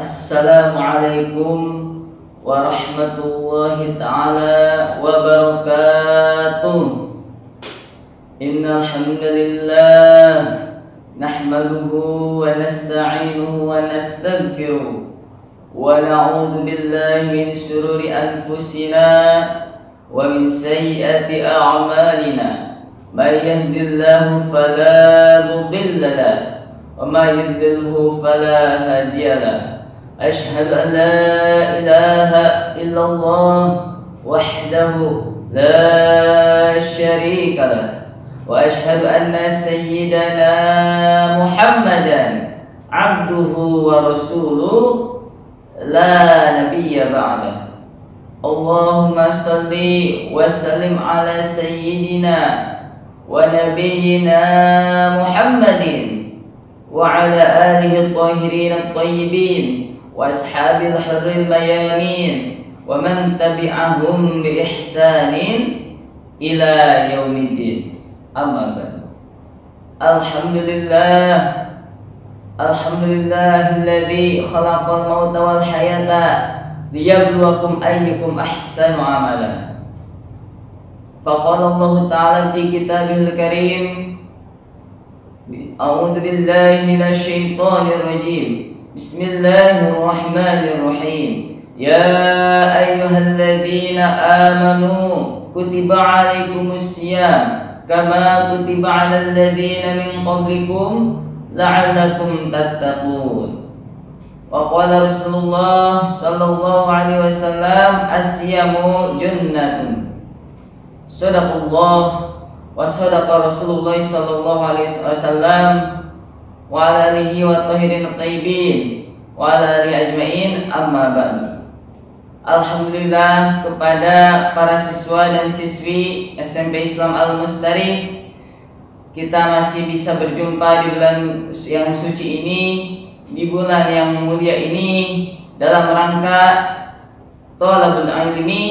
Assalamualaikum warahmatullahi ta'ala wabarakatuh. Innal hamdalillah nahmaduhu wa nasta'inuhu wa nastaghfiruh wa na'udzu billahi min shururi anfusina wa min sayyiati a'malina. May yahdihillahu fala mudilla lahu wa may yudlilhu fala hadiya lahu. Ashhadu an la ilaha illallah wahdahu la syarika lah wa ashhadu anna sayyidana Muhammadan abduhu wa rasuluh la nabiyya ba'dah. Allahumma salli wa sallim ala sayyidina wa nabiyyina Muhammadin wa ala alihi at-tahirin at-tayyibin wa ashabil hurril mayamin wa man tabi'ahum bi ihsanin ila yaumiddin. Amma ba'du. Alhamdulillahilladzi khalaqal mauta wal hayata liyabluwakum ayyukum ahsanu amala. Faqala Allah ta'ala fi kitabihil karim, a'udzu billahi minasy syaithanir rajim. Bismillahirrahmanirrahim. Ya ayyuhalladzina amanu kutiba alaikumus syiyam kama kutiba alal ladzina min qablikum la'allakum tattaqun. Wa qala Rasulullah sallallahu alaihi wasallam, as-siyamu junnatun. Sadaqallah wa sadaqa Rasulullah sallallahu alaihi wasallam wa ala alihi wa tahirin tayyibin wa ala alihi ajmain. Amma ba'du. Alhamdulillah kepada para siswa dan siswi SMP Islam Al-Mustarih, kita masih bisa berjumpa di bulan yang suci ini, di bulan yang mulia ini, dalam rangka thalabul ilmi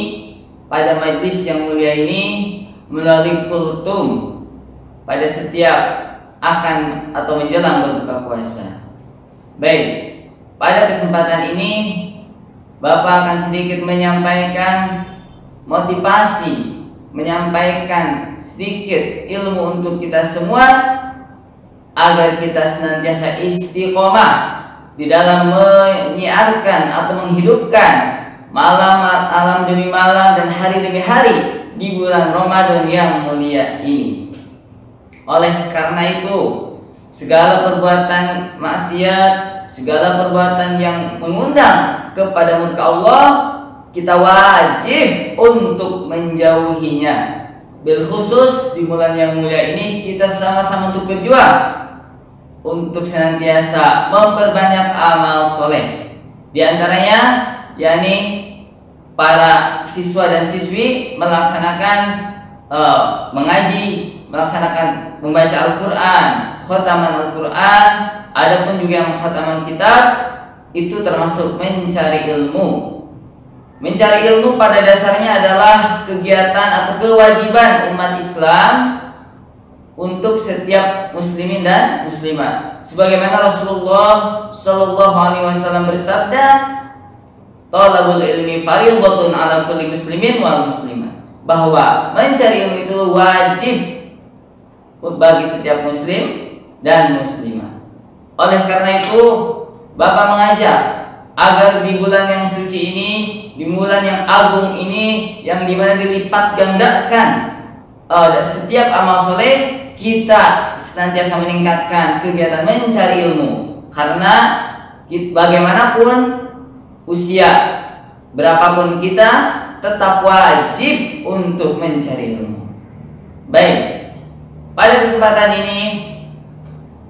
pada majlis yang mulia ini melalui kultum pada setiap akan atau menjelang berbuka puasa. Baik, pada kesempatan ini Bapak akan sedikit menyampaikan motivasi, menyampaikan sedikit ilmu untuk kita semua agar kita senantiasa istiqomah di dalam menyiarkan atau menghidupkan malam demi malam dan hari demi hari di bulan Ramadan yang mulia ini. Oleh karena itu, segala perbuatan maksiat, segala perbuatan yang mengundang kepada murka Allah, kita wajib untuk menjauhinya. Bil khusus di bulan yang mulia ini, kita sama-sama untuk berjuang untuk senantiasa memperbanyak amal soleh. Di antaranya, yakni para siswa dan siswi melaksanakan mengaji, melaksanakan membaca Al-Quran, khotaman Al-Quran. Adapun juga yang khotaman kitab, itu termasuk mencari ilmu. Mencari ilmu pada dasarnya adalah kegiatan atau kewajiban umat Islam untuk setiap muslimin dan muslimat. Sebagaimana Rasulullah sallallahu alaihi wasallam bersabda, "Thalabul ilmi fardhatun 'ala kulli muslimin wal muslimat." Bahwa mencari ilmu itu wajib bagi setiap muslim dan muslimah. Oleh karena itu, Bapak mengajak agar di bulan yang suci ini, di bulan yang agung ini, yang dimana dilipat gandakan setiap amal soleh, kita senantiasa meningkatkan kegiatan mencari ilmu. Karena bagaimanapun usia, berapapun kita, tetap wajib untuk mencari ilmu. Baik, pada kesempatan ini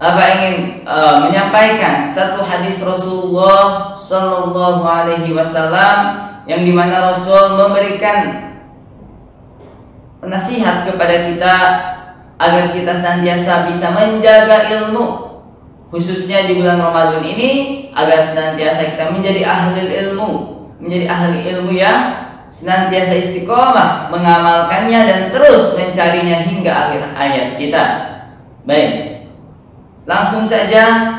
Bapak ingin menyampaikan satu hadis Rasulullah Sallallahu Alaihi Wasallam yang dimana Rasul memberikan nasihat kepada kita agar kita senantiasa bisa menjaga ilmu, khususnya di bulan Ramadan ini, agar senantiasa kita menjadi ahli ilmu, menjadi ahli ilmu yang senantiasa istiqomah mengamalkannya dan terus mencarinya hingga akhir hayat kita. Baik, langsung saja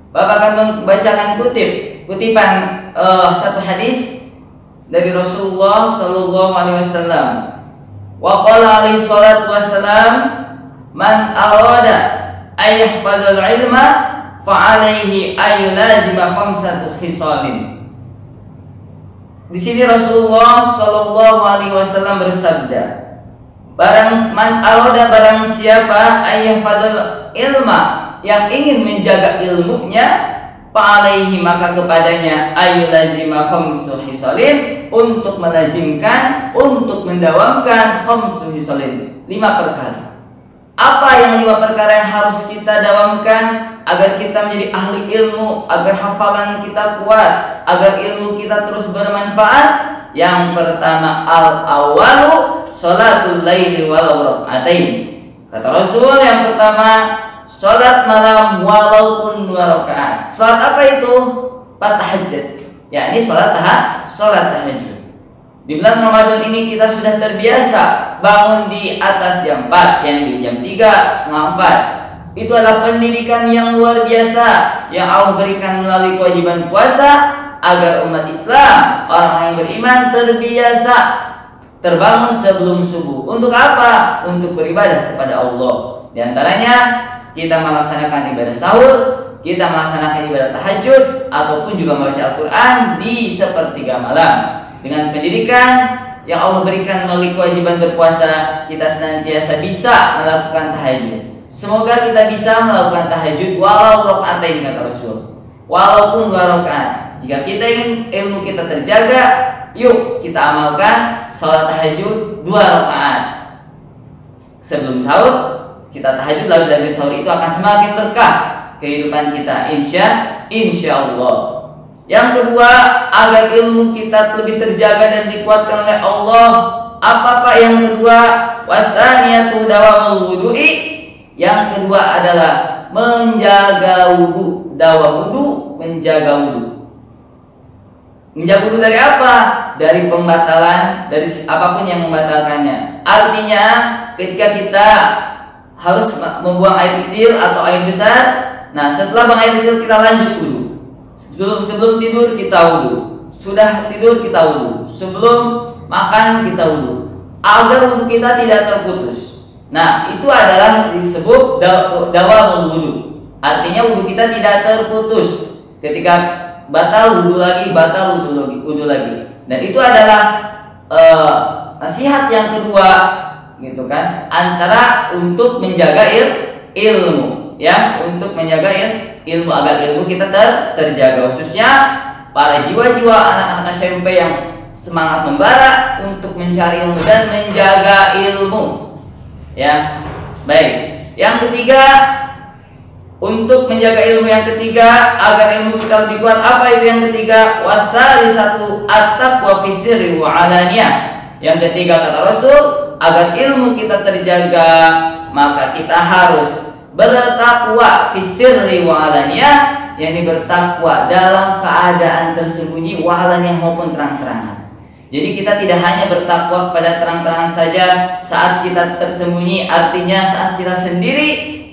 Bapak akan membacakan kutip kutipan satu hadis dari Rasulullah Sallallahu Alaihi Wasallam. Wa qala alaihi salatu wassalam, man arada ayyahfadzal ilma fa alaihi ayyulazima khamsatu khisalin. Di sini Rasulullah Sallallahu Alaihi Wasallam bersabda, barang siapa ayyahfadzal ilma, yang ingin menjaga ilmunya, fa'alaihi maka kepadanya ayyulazima khamsu hisalin, untuk melazimkan, untuk mendawamkan khamsu hisalin, 5 perkara. Apa yang 5 perkara yang harus kita dawamkan agar kita menjadi ahli ilmu, agar hafalan kita kuat, agar ilmu kita terus bermanfaat? Yang pertama, al-awwalu sholatul laili walau raka'atain. Kata Rasul, yang pertama sholat malam walaupun 2 rakaat. Sholat apa itu? Tahajud. Yakni sholat tahajud. Di bulan Ramadan ini kita sudah terbiasa bangun di atas jam 4, yang di jam 3, setengah 4. Itu adalah pendidikan yang luar biasa yang Allah berikan melalui kewajiban puasa, agar umat Islam, orang yang beriman, terbiasa terbangun sebelum subuh. Untuk apa? Untuk beribadah kepada Allah. Di antaranya kita melaksanakan ibadah sahur, kita melaksanakan ibadah tahajud, ataupun juga membaca Al-Quran di sepertiga malam. Dengan pendidikan yang Allah berikan melalui kewajiban berpuasa, kita senantiasa bisa melakukan tahajud. Semoga kita bisa melakukan tahajud walau rakaatain, kata Rasul, walaupun 2 rakaat. Jika kita ingin ilmu kita terjaga, yuk kita amalkan salat tahajud 2 rakaat sebelum sahur. Kita tahajud, lalu dari sahur itu akan semakin berkah kehidupan kita, insya Allah. Yang kedua, agar ilmu kita lebih terjaga dan dikuatkan oleh Allah. Apa yang kedua? Wasaniyatu dawamul wudu'i. Yang kedua adalah menjaga wudu. Dawam wudu, menjaga wudu. Menjaga wudu dari apa? Dari pembatalan, dari apapun yang membatalkannya. Artinya, ketika kita harus membuang air kecil atau air besar, nah setelah buang air kecil kita lanjut wudu. Sebelum tidur kita wudu, sudah tidur kita wudu, sebelum makan kita wudu, agar wudu kita tidak terputus. Nah, itu adalah disebut dawamul wudu. Artinya wudu kita tidak terputus. Ketika batal wudu lagi, batal wudu lagi. Dan itu adalah nasihat yang kedua, gitu kan? Antara untuk menjaga ilmu, ya, untuk menjaga ilmu agar ilmu kita terjaga, khususnya para jiwa-jiwa anak-anak SMP yang semangat membara untuk mencari ilmu dan menjaga ilmu. Ya, baik. Yang ketiga, untuk menjaga ilmu yang ketiga agar ilmu kita lebih kuat, apa itu yang ketiga? Wasalisatu at-taqwa fi sirri wa alaniyah. Yang ketiga, kata Rasul, agar ilmu kita terjaga, maka kita harus bertakwa fi sirri wa alaniyah, yakni bertakwa dalam keadaan tersembunyi, wa alaniyah maupun terang-terangan. Jadi kita tidak hanya bertakwa pada terang-terangan saja saat kita tersembunyi, artinya saat kita sendiri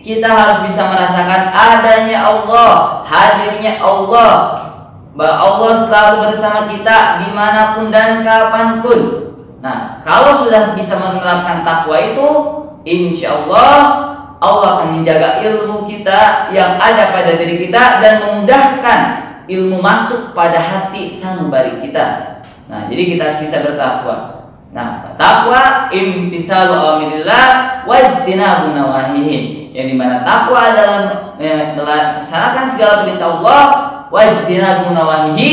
kita harus bisa merasakan adanya Allah, hadirnya Allah, bahwa Allah selalu bersama kita dimanapun dan kapanpun. Nah, kalau sudah bisa menerapkan takwa itu, insya Allah Allah akan menjaga ilmu kita yang ada pada diri kita dan memudahkan ilmu masuk pada hati sanubari kita. Nah, jadi kita harus bisa bertakwa. Nah, takwa imtitsalu amrillah wa ijtinabu nawahihi. Yang dimana takwa adalah melaksanakan segala perintah Allah, wa ijtinabu nawahihi,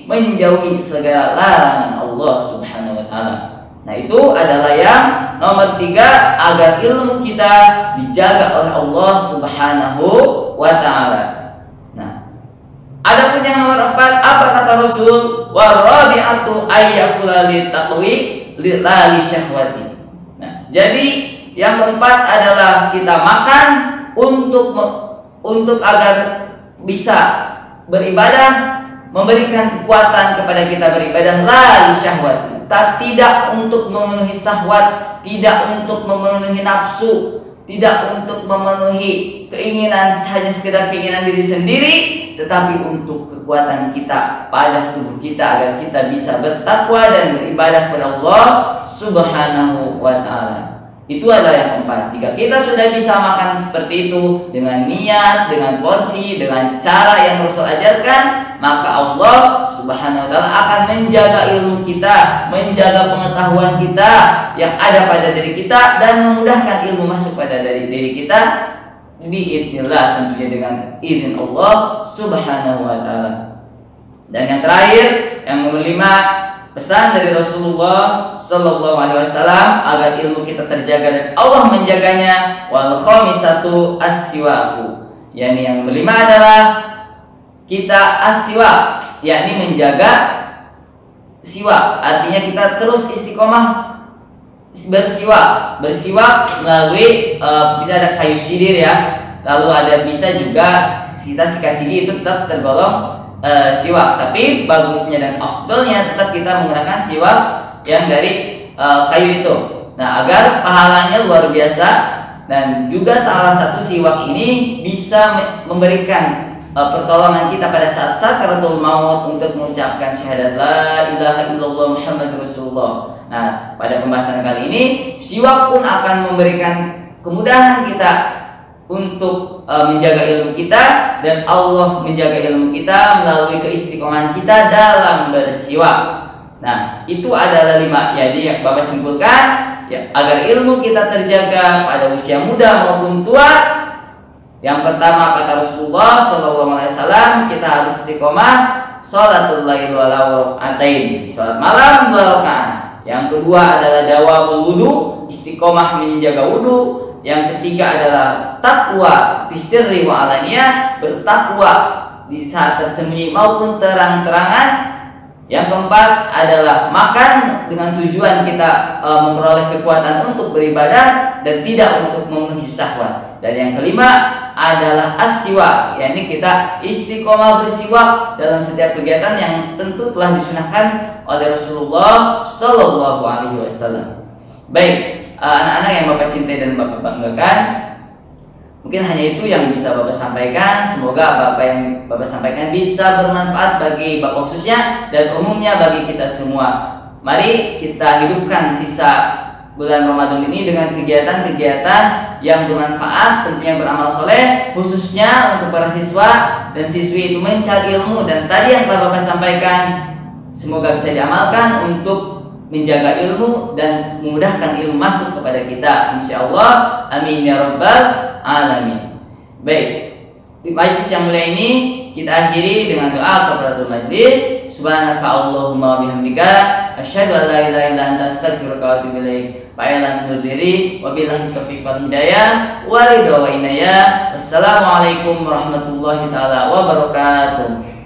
menjauhi segala larangan Allah Subhanahu wa taala. Nah, itu adalah yang nomor 3, agar ilmu kita dijaga oleh Allah Subhanahu wa taala. Nah, adapun yang nomor 4, apa kata Rasul? Wa rabi'atu ayyakula litaqwi la li syahwati. Nah, jadi yang keempat adalah kita makan untuk agar bisa beribadah, memberikan kekuatan kepada kita beribadah, la li syahwati. Tidak untuk memenuhi syahwat, tidak untuk memenuhi nafsu, tidak untuk memenuhi keinginan saja, sekedar keinginan diri sendiri, tetapi untuk kekuatan kita pada tubuh kita agar kita bisa bertakwa dan beribadah kepada Allah Subhanahu wa ta'ala. Itu adalah yang keempat. Jika kita sudah bisa makan seperti itu dengan niat, dengan porsi, dengan cara yang Rasul ajarkan, maka Allah Subhanahu wa ta'ala akan menjaga ilmu kita, menjaga pengetahuan kita yang ada pada diri kita, dan memudahkan ilmu masuk pada diri kita biidznillah, tentunya dengan izin Allah Subhanahu wa ta'ala. Dan yang terakhir, yang nomor 5, pesan dari Rasulullah Sallallahu Alaihi Wasallam agar ilmu kita terjaga dan Allah menjaganya. Wal khamisatu as-siwaku, yakni yang kelima adalah kita as-siwak, yakni menjaga siwak. Artinya kita terus istiqomah bersiwak melalui bisa ada kayu sidir ya, lalu ada bisa juga kita sikat gigi, itu tetap tergolong siwak. Tapi bagusnya dan afdalnya tetap kita menggunakan siwak yang dari kayu itu. Nah, agar pahalanya luar biasa, dan juga salah satu siwak ini bisa memberikan pertolongan kita pada saat sakaratul maut untuk mengucapkan syahadat la ilaha illallah Muhammadur Rasulullah. Nah, pada pembahasan kali ini siwak pun akan memberikan kemudahan kita untuk menjaga ilmu kita, dan Allah menjaga ilmu kita melalui keistiqomahan kita dalam bersiwak. Nah, itu adalah 5. Jadi yang Bapak simpulkan, ya, agar ilmu kita terjaga pada usia muda maupun tua. Yang pertama kata Rasulullah SAW, kita harus istiqomah sholatul lail walau rakaatain, salat malam 2 rakaat. Yang kedua adalah dawamul wudu, istiqomah menjaga wudu. Yang ketiga adalah takwa fisirri wa alaniyah, bertakwa di saat tersembunyi maupun terang-terangan. Yang keempat adalah makan dengan tujuan kita memperoleh kekuatan untuk beribadah dan tidak untuk memenuhi syahwat. Dan yang kelima adalah as-siwak, yakni kita istiqomah bersiwak dalam setiap kegiatan yang tentu telah disunahkan oleh Rasulullah Sallallahu Alaihi Wasallam. Baik, anak-anak yang Bapak cintai dan Bapak banggakan, mungkin hanya itu yang bisa Bapak sampaikan. Semoga apa yang Bapak sampaikan bisa bermanfaat bagi Bapak khususnya dan umumnya bagi kita semua. Mari kita hidupkan sisa bulan Ramadan ini dengan kegiatan-kegiatan yang bermanfaat, tentunya beramal soleh, khususnya untuk para siswa dan siswi itu mencari ilmu. Dan tadi yang telah Bapak sampaikan semoga bisa diamalkan untuk menjaga ilmu dan memudahkan ilmu masuk kepada kita, insyaallah. Amin ya rabbal alamin. Baik, di majlis yang mulia ini kita akhiri dengan doa kafaratul majlis. Subhanaka Allahumma bihamdika asyhadu an la ilaha illa anta astaghfiruka wa atubu ilaik. Fa'ilan nudiri wabillahi taufiq wal hidayah wa ridha wa inayah. Wassalamualaikum warahmatullahi taala wabarakatuh.